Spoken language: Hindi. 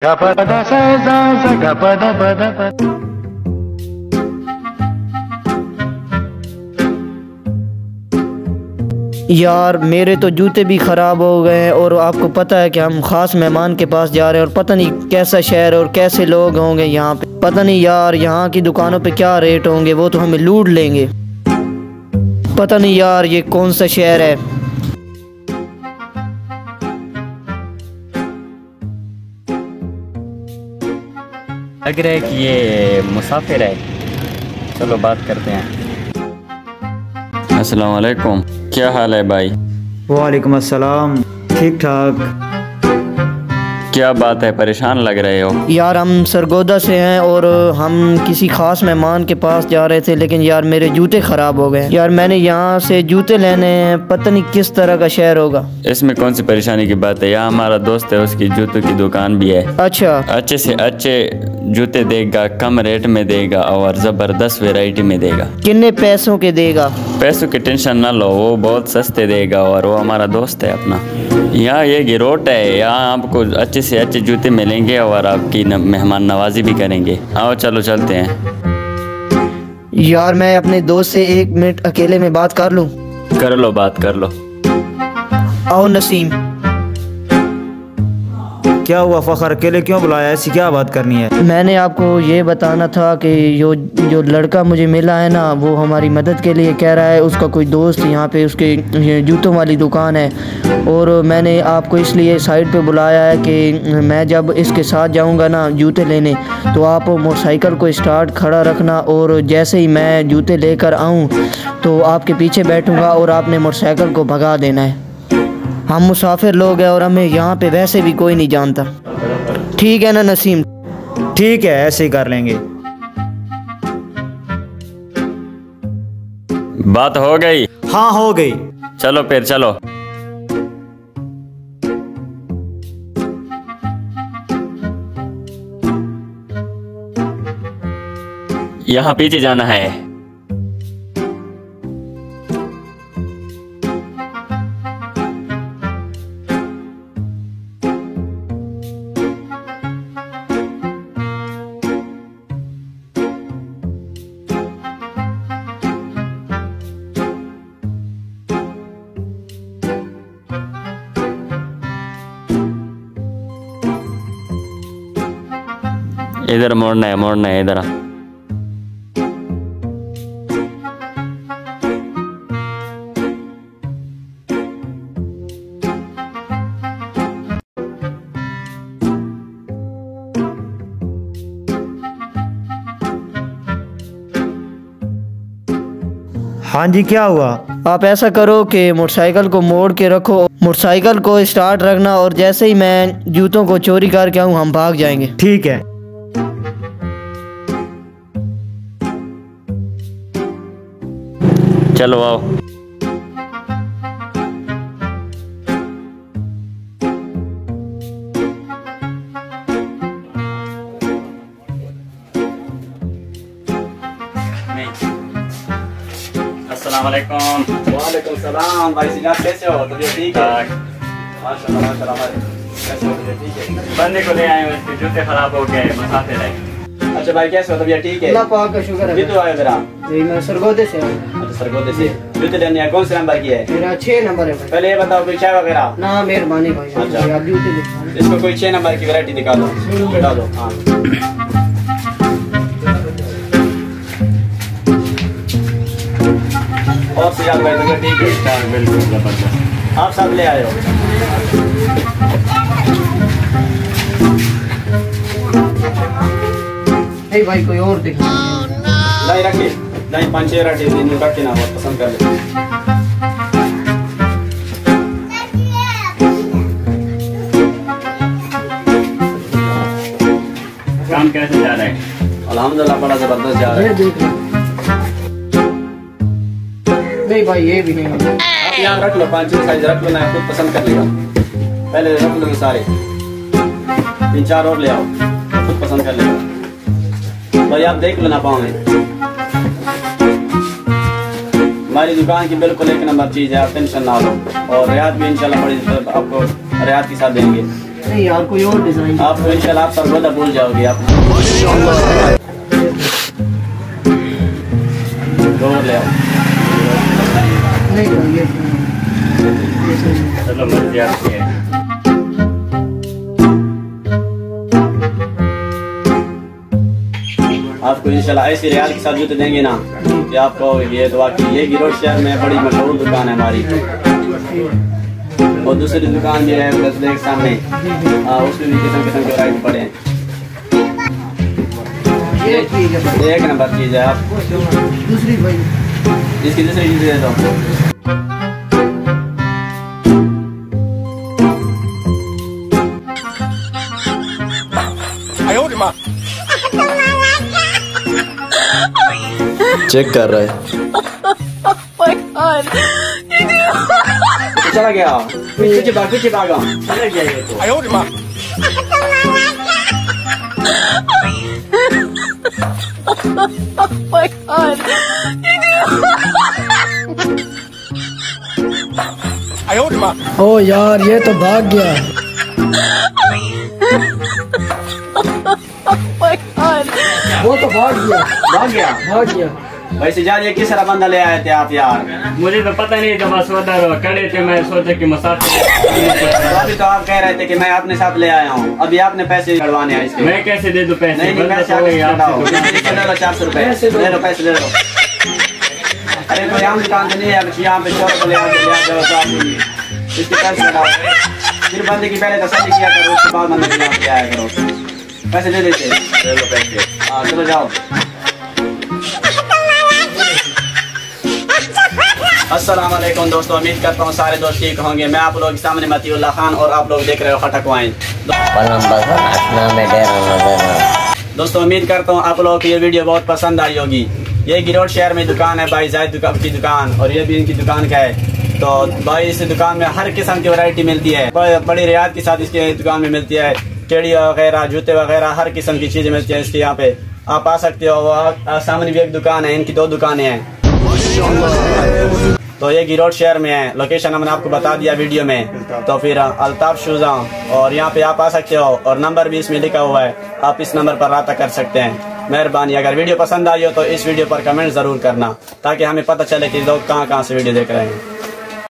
यार मेरे तो जूते भी ख़राब हो गए हैं और आपको पता है कि हम ख़ास मेहमान के पास जा रहे हैं और पता नहीं कैसा शहर और कैसे लोग होंगे यहाँ पे। पता नहीं यार यहाँ की दुकानों पे क्या रेट होंगे, वो तो हमें लूट लेंगे। पता नहीं यार ये कौन सा शहर है। लग रहा है कि ये मुसाफिर है। चलो बात करते हैं। अस्सलाम वालेकुम, क्या हाल है भाई? वालेकुम अस्सलाम, ठीक ठाक। क्या बात है, परेशान लग रहे हो? यार हम सरगोदा से हैं और हम किसी ख़ास मेहमान के पास जा रहे थे, लेकिन यार मेरे जूते ख़राब हो गए। यार मैंने यहाँ से जूते लेने हैं, पता नहीं किस तरह का शहर होगा। इसमें कौन सी परेशानी की बात है? यहाँ हमारा दोस्त है, उसकी जूतों की दुकान भी है। अच्छा, अच्छे से अच्छे जूते देगा, कम रेट में देगा और ज़बरदस्त वैरायटी में देगा। कितने पैसों के देगा? पैसों की टेंशन ना लो, वो बहुत सस्ते देगा और वो हमारा दोस्त है अपना। यहाँ ये गिरोट है, यहाँ आपको अच्छे से अच्छे जूते मिलेंगे और आपकी मेहमान नवाजी भी करेंगे। आओ चलो चलते हैं। यार मैं अपने दोस्त से 1 मिनट अकेले में बात कर लूँ? कर लो, बात कर लो। आओ नसीम। क्या हुआ फ़खर, अकेले क्यों बुलाया? ऐसी क्या बात करनी है? मैंने आपको ये बताना था कि जो लड़का मुझे मिला है ना, वो हमारी मदद के लिए कह रहा है। उसका कोई दोस्त यहाँ पे उसके जूतों वाली दुकान है और मैंने आपको इसलिए साइड पे बुलाया है कि मैं जब इसके साथ जाऊँगा ना जूते लेने, तो आप मोटरसाइकिल को स्टार्ट खड़ा रखना और जैसे ही मैं जूते लेकर आऊँ तो आपके पीछे बैठूँगा और आपने मोटरसाइकिल को भगा देना है। हम मुसाफिर लोग हैं और हमें यहाँ पे वैसे भी कोई नहीं जानता। ठीक है ना नसीम? ठीक है, ऐसे ही कर लेंगे। बात हो गई? हाँ हो गई। चलो फिर चलो। यहाँ पीछे जाना है। इधर मोड़ना है, मोड़ना है इधर। हाँ जी, क्या हुआ? आप ऐसा करो कि मोटरसाइकिल को मोड़ के रखो, मोटरसाइकिल को स्टार्ट रखना और जैसे ही मैं जूतों को चोरी करके आऊँ हम भाग जाएंगे। ठीक है। चलो आओ। अस्सलाम वालेकुम। वालेकुम सलाम। भाई सिजाद कैसे हो? तबीयत ठीक है? माशाल्लाह माशाल्लाह। कैसे हो? तबीयत ठीक है? बंदे को ले आए हैं, उसके जूते खराब हो गए, मुसाफिर है। अच्छा भाई कैसे हो? तबीयत ठीक है? अल्लाह पाक का शुक्र है। कितने आए मेरा? मैं सरगोदे से हूँ। अच्छा सरगोदे से। जूते लेने आए, कौन से नंबर की है? मेरा 6 नंबर है भाई। पहले ये बताओ कोई चाय वगैरह? ना मेहरबानी भाई। अच्छा। आप जूते दिखाओ। इसको कोई 6 नंबर की वैरायटी दिखा दो, दिखा दो। हाँ और सिजाद भाई तबीयत ठीक है? बिल्कुल जबरदस्त। आप सब ले आए हो? नहीं भाई कोई और दिखा। नहीं रखिए, नहीं 5-6 वैरायटी रखिए ना, बहुत पसंद कर ले। काम कैसे जा रहा है? अल्हम्दुलिल्लाह बड़ा जबरदस्त जा रहा है। देख लो। नहीं भाई ये भी नहीं। आप यहाँ रख लो, 5-6 साइज रख लो ना, खुद पसंद कर लेगा। पहले रख लो सारे, 3-4 और ले आओ, खुद पसंद कर लेगा। भाई आप देख लो ना पाँव में। हमारी दुकान की बिल्कुल 1 नंबर चीज़ है, आप टेंशन ना लो और रियायत भी इंशाल्लाह बड़ी आपको रियायत के साथ देंगे। नहीं यार, कोई और डिजाइन। आपको इंशाल्लाह आप सर्वदा भूल जाओगे आप। और ले आओ। नहीं ये चलो मर्जी आपकी है। आपको इंशाल्लाह ऐसी रियाल के साथ जूते देंगे ना कि आपको ये तो वाकई ये गिरोड शहर में बड़ी मशहूर दुकान है हमारी। और दूसरी दुकान भी है बस देख सामने, उसमें भी किस्म किस्म के वैरायटी पड़े हैं। एक नंबर चीज है। आप दूसरी भाई, इसकी दूसरी चीज दे दो। चेक कर रहा है। चला गया पीछे भागा चला गया ये तो। ओ यार ये तो भाग गया। वो तो भाग गया। वैसे जान ये किस तरह बंदा ले आए थे आप यार? मुझे तो पता नहीं था, बस उधर खड़े थे, मैं सोचा कि अभी तो आप कह रहे थे कि मैं अपने साथ ले आया हूँ, अभी आपने पैसे कटवाने हैं इसके। मैं कैसे दे दूं पैसे? नहीं पैसे आप ले लो 400 रुपए ले लो, पैसे ले लो। अरे कोई आम दुकान से नहीं है, यहाँ पे 100 रुपए ले आओ, इसके पैसे कटाओ। फिर बंदे की पहले तसल्ली किया करो, उसके बाद बंदे के यहाँ पे आया करो। पैसे दे देते, ले लो पैसे। हाँ चलो जाओ। अस्सलाम वालेकुम दोस्तों, उम्मीद करता हूँ सारे दोस्त ठीक होंगे। मैं आप लोगों के सामने मतीउल्लाह खान और आप लोग देख रहे हो खटक वाइन। दोस्तों उम्मीद करता हूँ आप लोगों को ये वीडियो बहुत पसंद आई होगी। ये गिरोड शहर में दुकान है भाई जाहिद की दुकान, और ये भी इनकी दुकान का है। तो भाई इस दुकान में हर किस्म की वैरायटी मिलती है, बड़ी रियायत के साथ इसके दुकान में मिलती है। टेड़ी वगैरह, जूते वगैरह, हर किस्म की चीजें मिलती है इसके यहाँ पे। आप आ सकते हो। सामने भी एक दुकान है, इनकी 2 दुकानें हैं। तो ये गिरोड शहर में है। लोकेशन हमने आपको बता दिया वीडियो में। तो फिर अल्ताफ शूजा, और यहाँ पे आप आ सकते हो, और नंबर भी इसमें लिखा हुआ है, आप इस नंबर पर रब्ता कर सकते हैं। मेहरबानी। अगर वीडियो पसंद आई हो तो इस वीडियो पर कमेंट जरूर करना, ताकि हमें पता चले कि लोग कहाँ से वीडियो देख रहे हैं।